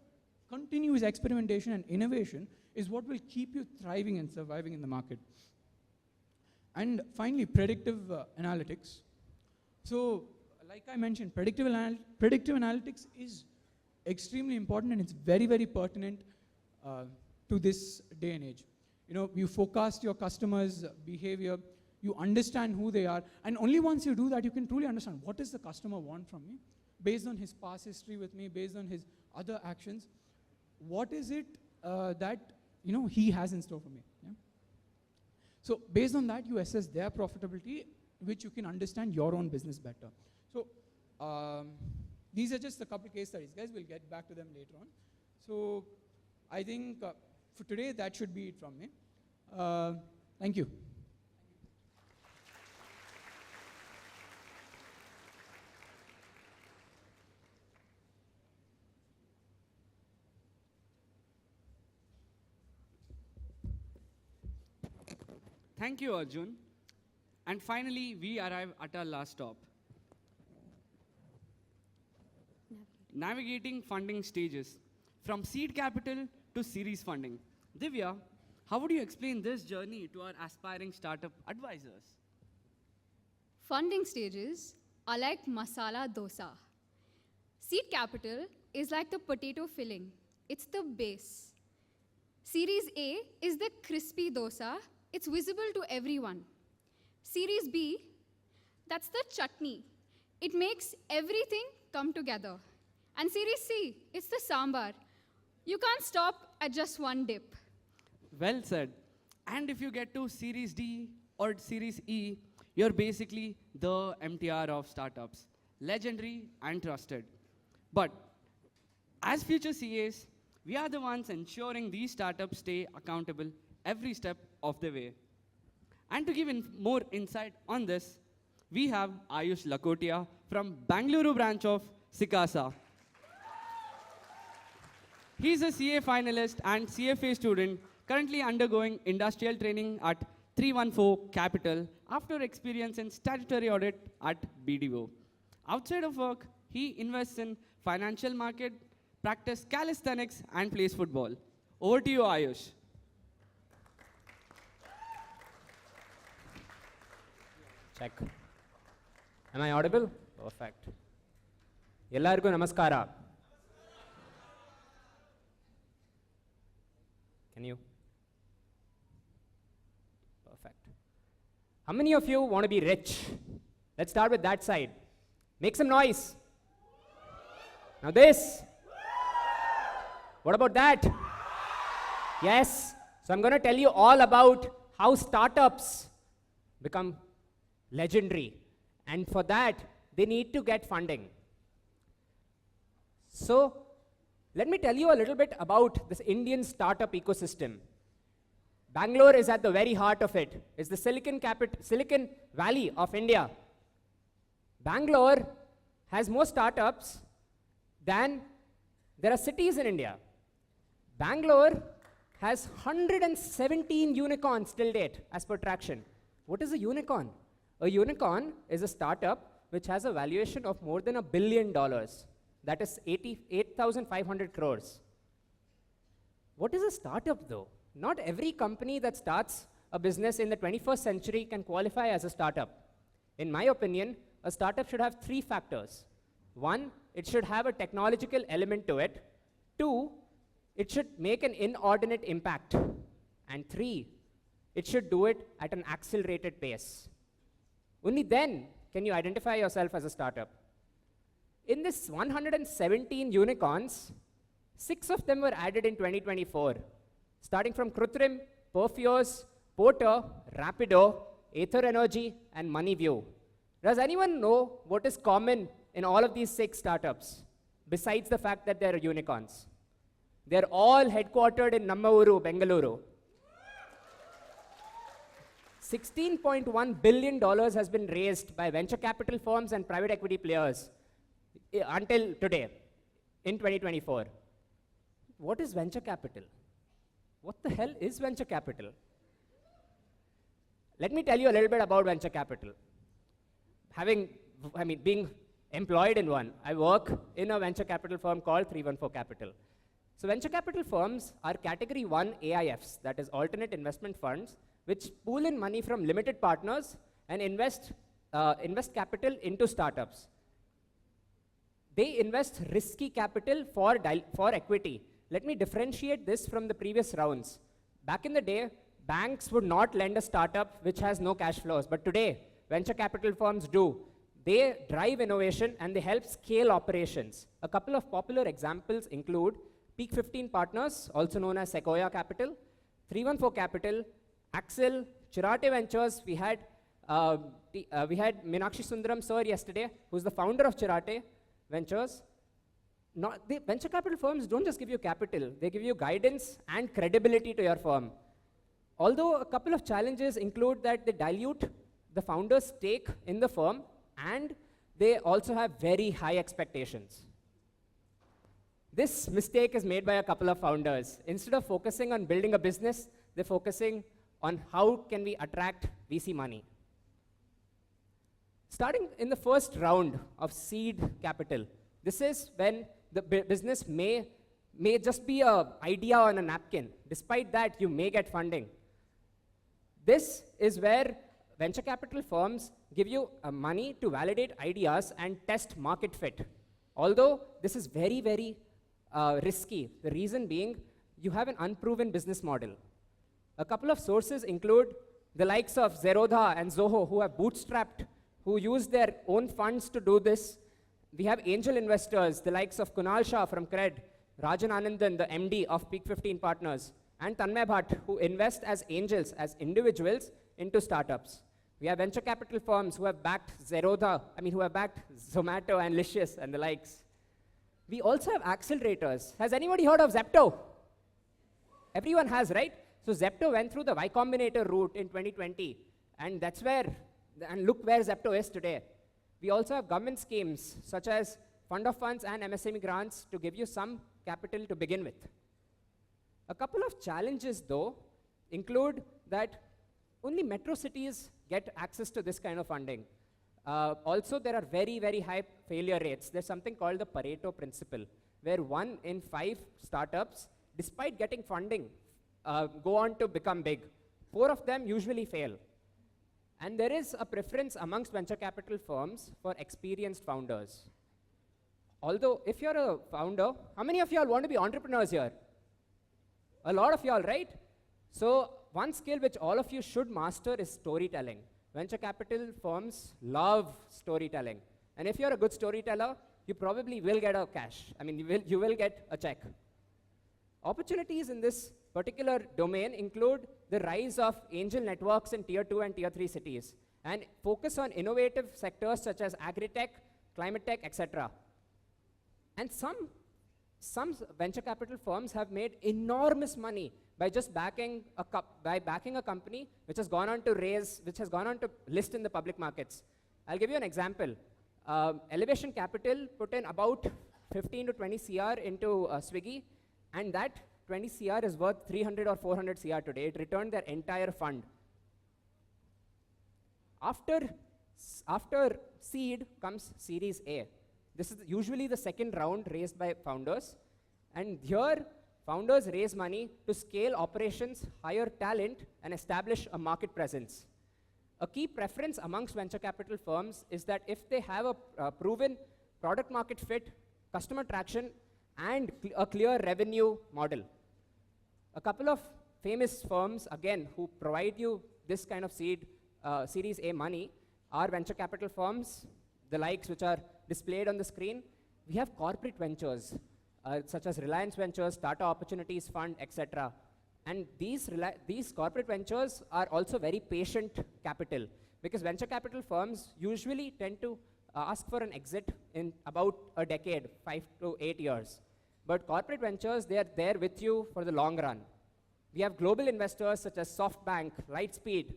continuous experimentation and innovation is what will keep you thriving and surviving in the market. And finally, predictive analytics. So, like I mentioned, predictive analytics is extremely important and it's very, very pertinent to this day and age. You forecast your customers' behavior, you understand who they are, and only once you do that, you can truly understand what does the customer want from me, based on his past history with me, based on his other actions. What is it that he has in store for me? Yeah? So based on that, you assess their profitability, which you can understand your own business better. So these are just a couple case studies, guys. We'll get back to them later on. So I think for today, that should be it from me. Thank you. Thank you, Arjun. And finally, we arrive at our last stop. Navigating funding stages, from seed capital to series funding. Divya, how would you explain this journey to our aspiring startup advisors? Funding stages are like masala dosa. Seed capital is like the potato filling. It's the base. Series A is the crispy dosa. It's visible to everyone. Series B, that's the chutney. It makes everything come together. And Series C, it's the sambar. You can't stop at just one dip. Well said. And if you get to Series D or Series E, you're basically the MTR of startups, legendary and trusted. But as future CAs, we are the ones ensuring these startups stay accountable every step of the way. And to give more insight on this, we have Ayush Lakotia from Bangalore branch of Sikasa. He's a CA finalist and CFA student currently undergoing industrial training at 314 Capital after experience in statutory audit at BDO. Outside of work, he invests in financial market, practice calisthenics, and plays football. Over to you, Ayush. Check. Am I audible? Perfect. Ellargu namaskara. Can you? Perfect. How many of you want to be rich? Let's start with that side. Make some noise. Now this. What about that? Yes. So I'm going to tell you all about how startups become legendary. And for that, they need to get funding. So let me tell you a little bit about this Indian startup ecosystem. Bangalore is at the very heart of it. It's the Silicon Valley of India. Bangalore has more startups than there are cities in India. Bangalore has 117 unicorns till date as per Traction. What is a unicorn? A unicorn is a startup which has a valuation of more than $1 billion. That is 8,500 crores. What is a startup though? Not every company that starts a business in the 21st century can qualify as a startup. In my opinion, a startup should have 3 factors. 1, it should have a technological element to it. 2, it should make an inordinate impact. And 3, it should do it at an accelerated pace. Only then can you identify yourself as a startup. In this 117 unicorns, 6 of them were added in 2024, starting from Krutrim, Perfios, Porter, Rapido, Aether Energy, and Moneyview. Does anyone know what is common in all of these 6 startups, besides the fact that they're unicorns? They're all headquartered in Nammavuru, Bengaluru. $16.1 billion has been raised by venture capital firms and private equity players until today, in 2024. What is venture capital? What the hell is venture capital? Let me tell you a little bit about venture capital. Being employed in one, I work in a venture capital firm called 314 Capital. So venture capital firms are category 1 AIFs, that is alternate investment funds, which pool in money from limited partners and invest capital into startups. They invest risky capital for equity. Let me differentiate this from the previous rounds. Back in the day, banks would not lend a startup which has no cash flows, but today, venture capital firms do. They drive innovation and they help scale operations. A couple of popular examples include Peak 15 Partners, also known as Sequoia Capital, 314 Capital, Axel, Chirate Ventures. We had Meenakshi Sundaram sir yesterday, who's the founder of Chirate Ventures. Venture capital firms don't just give you capital, they give you guidance and credibility to your firm. Although a couple of challenges include that they dilute the founder's stake in the firm and they also have very high expectations. This mistake is made by a couple of founders. Instead of focusing on building a business, they're focusing on how can we attract VC money. Starting in the first round of seed capital, this is when the business may just be an idea on a napkin. Despite that, you may get funding. This is where venture capital firms give you money to validate ideas and test market fit. Although this is very, very risky, the reason being you have an unproven business model. A couple of sources include the likes of Zerodha and Zoho, who have bootstrapped, who use their own funds to do this. We have angel investors, the likes of Kunal Shah from Cred, Rajan Anandan, the MD of Peak 15 Partners, and Tanmay Bhatt, who invest as angels, as individuals, into startups. We have venture capital firms who have backed who have backed Zomato and Licious and the likes. We also have accelerators. Has anybody heard of Zepto? Everyone has, right? So Zepto went through the Y Combinator route in 2020, and that's where, and look where Zepto is today. We also have government schemes, such as Fund of Funds and MSME grants to give you some capital to begin with. A couple of challenges, though, include that only metro cities get access to this kind of funding. Also, there are very, very high failure rates. There's something called the Pareto principle, where 1 in 5 startups, despite getting funding, go on to become big. 4 of them usually fail. And there is a preference amongst venture capital firms for experienced founders. Although, if you're a founder, how many of y'all want to be entrepreneurs here? A lot of y'all, right? So, one skill which all of you should master is storytelling. Venture capital firms love storytelling. And if you're a good storyteller, you probably will get a cash. I mean, you will get a check. Opportunities in this particular domain include the rise of angel networks in tier 2 and tier 3 cities, and focus on innovative sectors such as agri-tech, climate tech, etc. And some venture capital firms have made enormous money by just backing a company which has gone on to list in the public markets. I'll give you an example. Elevation Capital put in about 15 to 20 CR into Swiggy, and that 20 CR is worth 300 or 400 CR today. It returned their entire fund. After seed comes Series A. This is usually the second round raised by founders. And here, founders raise money to scale operations, hire talent, and establish a market presence. A key preference amongst venture capital firms is that if they have a proven product market fit, customer traction, and a clear revenue model. A couple of famous firms, again, who provide you this kind of Series A money are venture capital firms, the likes which are displayed on the screen. We have corporate ventures, such as Reliance Ventures, Tata Opportunities Fund, etc. And these corporate ventures are also very patient capital, because venture capital firms usually tend to ask for an exit in about a decade, 5 to 8 years. But corporate ventures, they are there with you for the long run. We have global investors such as SoftBank, Lightspeed,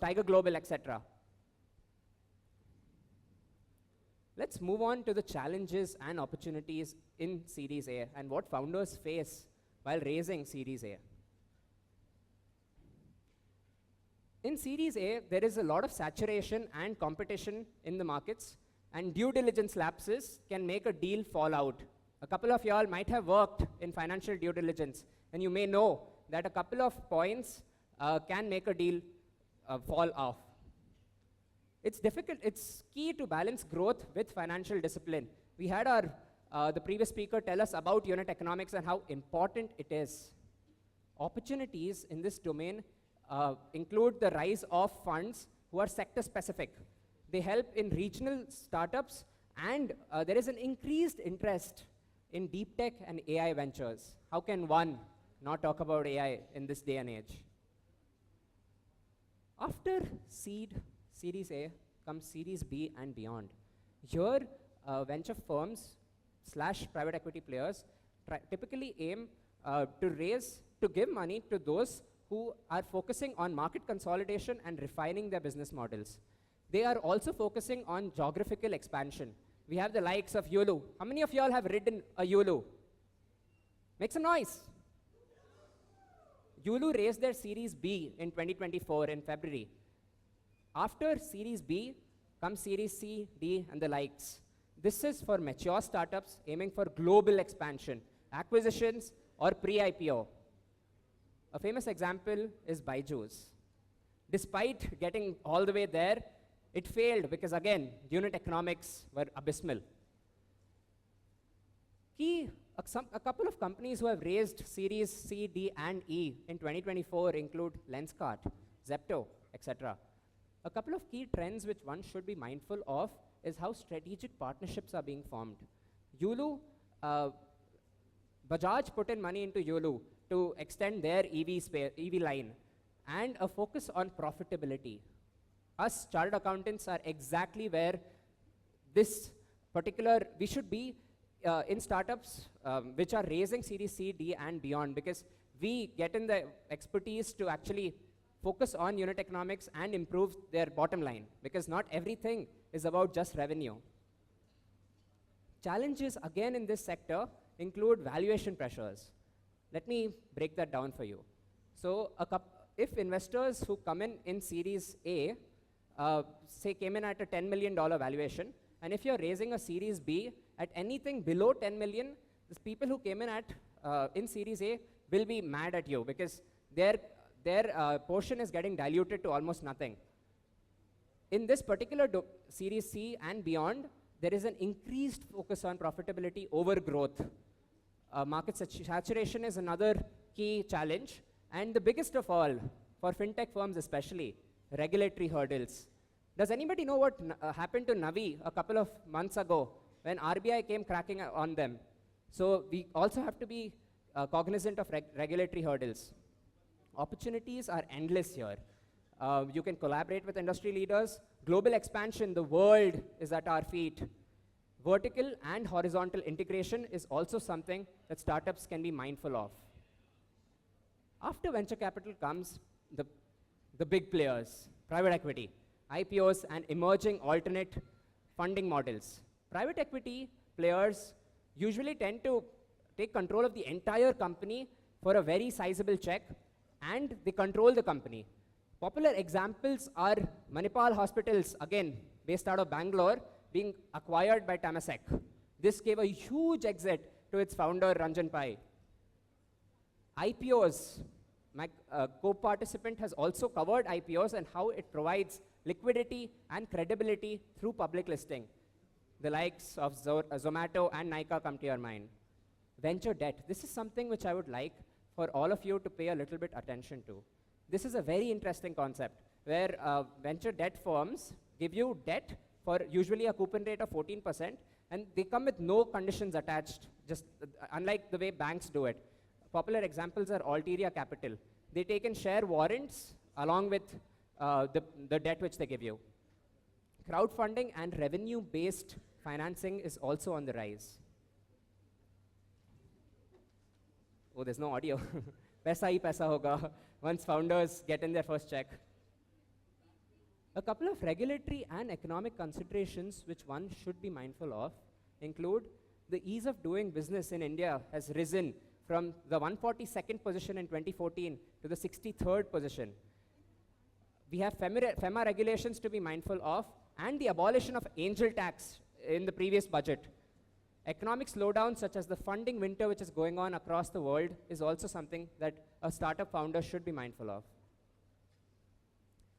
Tiger Global, etc. Let's move on to the challenges and opportunities in Series A and what founders face while raising Series A. In Series A, there is a lot of saturation and competition in the markets, and due diligence lapses can make a deal fall out. A couple of y'all might have worked in financial due diligence, and you may know that a couple of points can make a deal fall off. It's difficult. It's key to balance growth with financial discipline. We had the previous speaker tell us about unit economics and how important it is. Opportunities in this domain include the rise of funds who are sector specific. They help in regional startups, and there is an increased interest in deep tech and AI ventures. How can one not talk about AI in this day and age? After Series A comes Series B and beyond. Here, venture firms / private equity players typically aim to give money to those who are focusing on market consolidation and refining their business models. They are also focusing on geographical expansion. We have the likes of Yulu. How many of y'all have ridden a Yulu? Make some noise. Yulu raised their Series B in 2024 in February. After Series B comes Series C, D, and the likes. This is for mature startups aiming for global expansion, acquisitions, or pre-IPO. A famous example is Byju's. Despite getting all the way there, it failed because, again, unit economics were abysmal. A couple of companies who have raised Series C, D, and E in 2024 include Lenskart, Zepto, etc. A couple of key trends which one should be mindful of is how strategic partnerships are being formed. Yulu, Bajaj put in money into Yulu to extend their EV line and a focus on profitability. Us chartered accountants are exactly where we should be in startups which are raising Series C, D, and beyond, because we get in the expertise to actually focus on unit economics and improve their bottom line, because not everything is about just revenue. Challenges, again, in this sector include valuation pressures. Let me break that down for you. So if investors who come in Series A, say came in at a $10 million valuation, and if you're raising a Series B at anything below 10 million, the people who came in in Series A will be mad at you, because their portion is getting diluted to almost nothing. In this particular Series C and beyond, there is an increased focus on profitability over growth. Market saturation is another key challenge. And the biggest of all, for fintech firms especially, regulatory hurdles. Does anybody know what happened to Navi a couple of months ago when RBI came cracking on them? So we also have to be cognizant of regulatory hurdles. Opportunities are endless here. You can collaborate with industry leaders. Global expansion, the world is at our feet. Vertical and horizontal integration is also something that startups can be mindful of. After venture capital comes the big players, private equity, IPOs, and emerging alternate funding models. Private equity players usually tend to take control of the entire company for a very sizable check, and they control the company. Popular examples are Manipal Hospitals, again, based out of Bangalore, being acquired by Temasek. This gave a huge exit to its founder, Ranjan Pai. IPOs, my co-participant has also covered IPOs and how it provides liquidity and credibility through public listing. The likes of Zomato and Nykaa come to your mind. Venture debt, this is something which I would like for all of you to pay a little bit attention to. This is a very interesting concept where venture debt firms give you debt for usually a coupon rate of 14%, and they come with no conditions attached, just unlike the way banks do it. Popular examples are Altiria Capital. They take in share warrants along with the debt which they give you. Crowdfunding and revenue-based financing is also on the rise. Oh, there's no audio. Paisa hi paisa hoga once founders get in their first check. A couple of regulatory and economic considerations which one should be mindful of include the ease of doing business in India has risen from the 142nd position in 2014 to the 63rd position. We have FEMA regulations to be mindful of, and the abolition of angel tax in the previous budget. Economic slowdown such as the funding winter which is going on across the world is also something that a startup founder should be mindful of.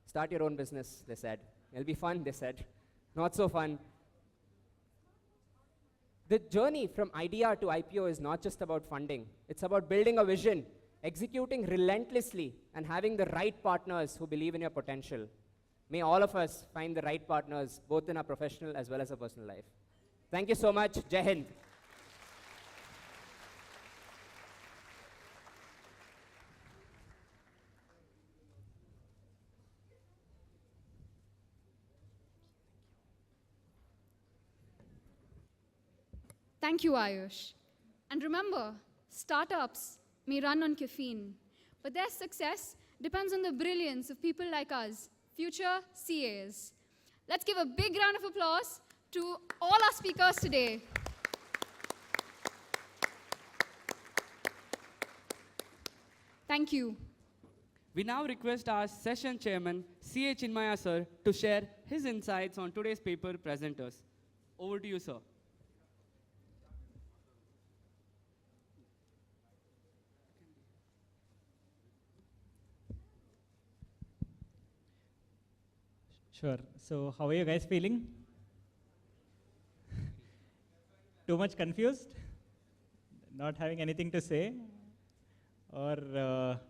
Start your own business, they said. It'll be fun, they said. Not so fun. The journey from idea to IPO is not just about funding. It's about building a vision, executing relentlessly, and having the right partners who believe in your potential. May all of us find the right partners, both in our professional as well as our personal life. Thank you so much. Jai Hind. Thank you, Ayush. And remember, startups may run on caffeine, but their success depends on the brilliance of people like us, future CAs. Let's give a big round of applause to all our speakers today. Thank you. We now request our session chairman, CA Chinmaya sir, to share his insights on today's paper presenters. Over to you, sir. Sure. So, how are you guys feeling? Too much confused? Not having anything to say? Or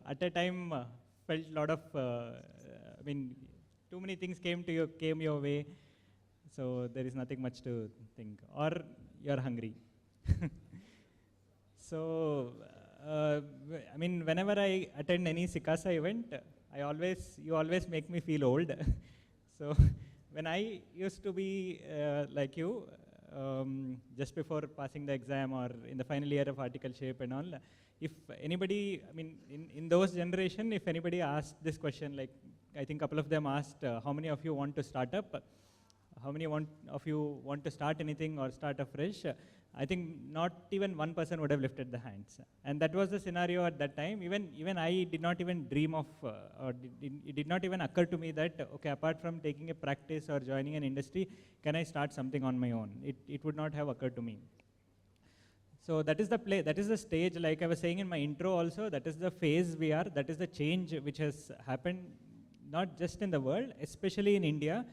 at a time felt a lot of, too many things came your way, so there is nothing much to think. Or you're hungry. So, whenever I attend any Sikasa event, you always make me feel old. So, when I used to be like you, just before passing the exam or in the final year of articleship and all, if anybody, in those generation, if anybody asked this question, like I think a couple of them asked, how many of you want to start up? How many of you want to start anything or start afresh? I think not even one person would have lifted the hands. And that was the scenario at that time. Even I did not even dream of, it did not even occur to me that, okay, apart from taking a practice or joining an industry, can I start something on my own? It would not have occurred to me. So that is the stage, like I was saying in my intro also, that is the phase we are, that is the change which has happened, not just in the world, especially in India,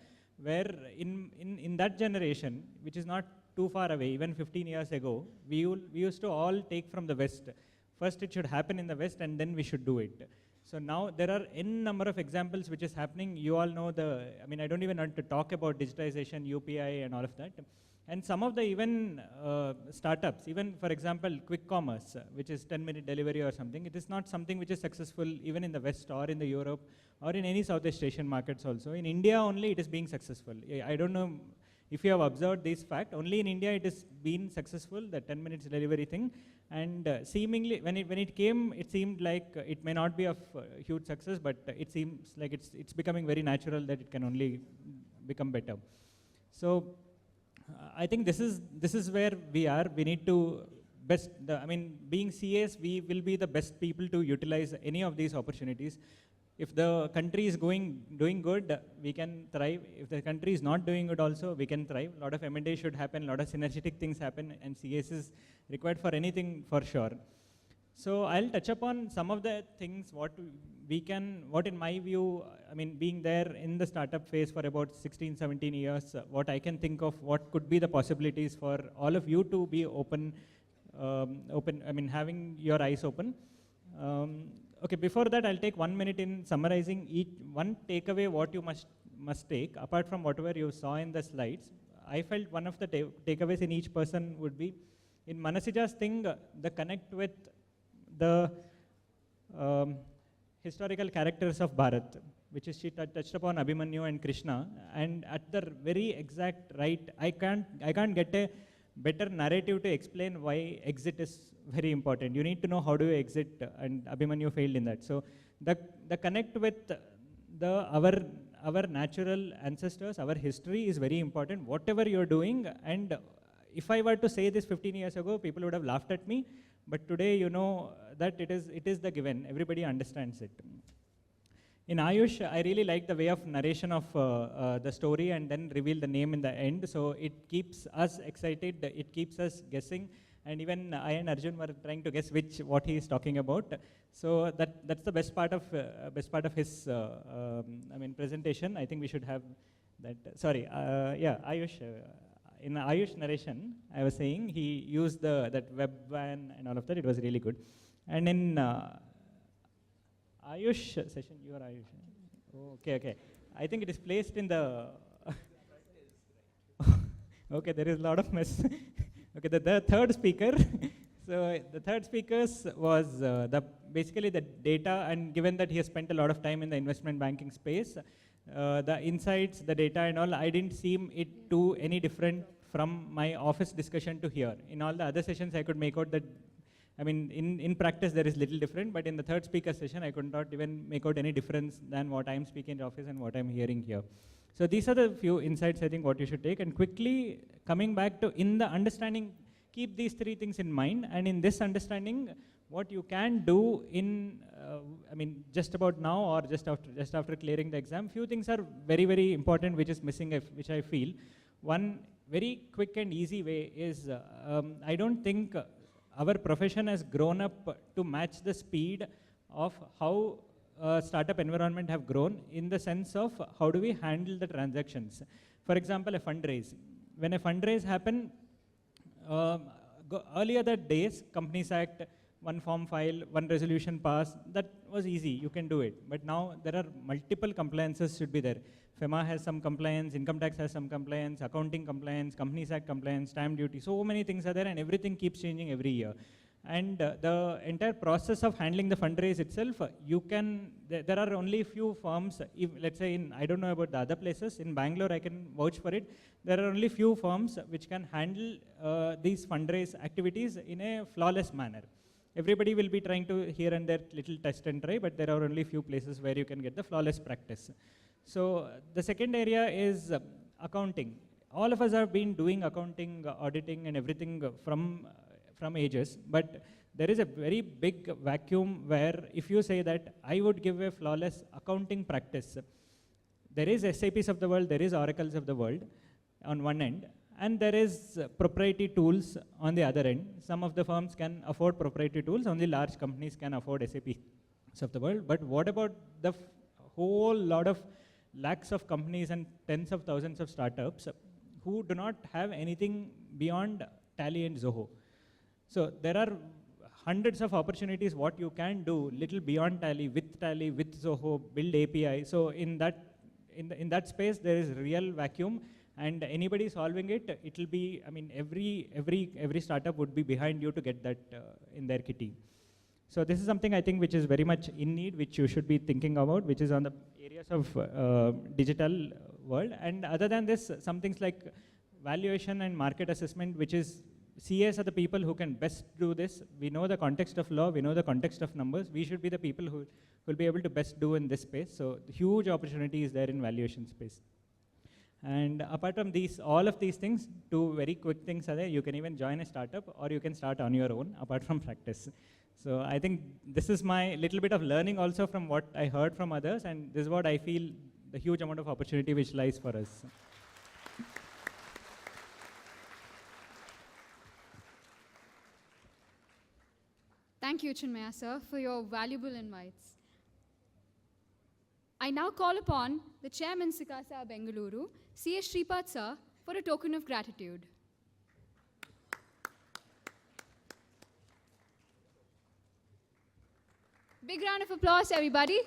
where in that generation, which is not too far away, even 15 years ago, we used to all take from the West. First it should happen in the West and then we should do it. So now there are n number of examples which is happening. You all know I don't even want to talk about digitization, UPI and all of that. And some of the even startups, even for example, quick commerce, which is 10-minute delivery or something, it is not something which is successful even in the West or in the Europe or in any Southeast Asian markets also. In India only it is being successful. I don't know if you have observed this fact, only in India it has been successful, the 10 minutes delivery thing. And seemingly, when it came, it seemed like it may not be of huge success, but it seems like it's becoming very natural that it can only become better. So I think this is where we are. We need to being CAs, we will be the best people to utilize any of these opportunities. If the country is doing good, we can thrive. If the country is not doing good also, we can thrive. A lot of M&A should happen, a lot of synergetic things happen, and CS is required for anything for sure. So I'll touch upon some of the things what in my view, being there in the startup phase for about 16, 17 years, what I can think of, what could be the possibilities for all of you to be having your eyes open. Okay, before that, I'll take 1 minute in summarizing one takeaway what you must take, apart from whatever you saw in the slides. I felt one of the takeaways in each person would be, in Manasija's thing, the connect with the historical characters of Bharat, which is she touched upon Abhimanyu and Krishna, and at the very exact right, I can't get a better narrative to explain why exit is very important. You need to know how do you exit, and Abhimanyu failed in that. So the connect with our natural ancestors, our history is very important, whatever you're doing. And if I were to say this 15 years ago, people would have laughed at me, but today you know that it is the given, everybody understands it. In Ayush, I really like the way of narration of the story and then reveal the name in the end. So it keeps us excited, it keeps us guessing. And even I and Arjun were trying to guess what he is talking about. So that's the best part of his presentation. I think we should have that. Sorry, Ayush. In Ayush narration, I was saying he used that web van and all of that. It was really good. And in Ayush session, you are Ayush. Oh, okay. I think it is placed in the. Okay, there is a lot of mess. Okay, the third speaker. So the third speaker was basically the data, and given that he has spent a lot of time in the investment banking space, the insights, the data and all, I didn't seem it too any different from my office discussion to here. In all the other sessions, I could make out that, in practice there is little different, but in the third speaker session, I could not even make out any difference than what I'm speaking in the office and what I'm hearing here. So these are the few insights I think what you should take. And quickly coming back to in the understanding, keep these three things in mind. And in this understanding, what you can do in I mean, just about now or just after clearing the exam, few things are very, very important which is missing, which I feel. One very quick and easy way is, I don't think our profession has grown up to match the speed of how startup environment have grown, in the sense of how do we handle the transactions. For example, a fundraise. When a fundraise happen, earlier the days, Companies Act, one form file, one resolution pass, that was easy, you can do it. But now there are multiple compliances should be there. FEMA has some compliance, income tax has some compliance, accounting compliance, Companies Act compliance, stamp duty, so many things are there, and everything keeps changing every year. And the entire process of handling the fundraise itself, there are only few firms, if, let's say I don't know about the other places, in Bangalore I can vouch for it, there are only few firms which can handle these fundraise activities in a flawless manner. Everybody will be trying to here and there little test and try, but there are only few places where you can get the flawless practice. So the second area is accounting. All of us have been doing accounting, auditing and everything from ages, but there is a very big vacuum where if you say that I would give a flawless accounting practice, there is SAPs of the world, there is Oracles of the world on one end, and there is proprietary tools on the other end. Some of the firms can afford proprietary tools, only large companies can afford SAPs of the world. But what about the whole lot of lakhs of companies and tens of thousands of startups who do not have anything beyond Tally and Zoho? So there are hundreds of opportunities what you can do, little beyond Tally, with Zoho, build API. So in that space, there is real vacuum. And anybody solving it, it will be, I mean, every startup would be behind you to get that in their kitty. So this is something I think which is very much in need, which you should be thinking about, which is on the areas of digital world. And other than this, some things like valuation and market assessment, which is CAs are the people who can best do this. We know the context of law, we know the context of numbers. We should be the people who will be able to best do in this space. So the huge opportunity is there in valuation space. And apart from these, all of these things, two very quick things are there. You can even join a startup or you can start on your own, apart from practice. So I think this is my little bit of learning also from what I heard from others, and this is what I feel the huge amount of opportunity which lies for us. Thank you, Chinmaya sir, for your valuable invites. I now call upon the Chairman Sikasa Bengaluru, C.S. Sripath sir, for a token of gratitude. Big round of applause, everybody.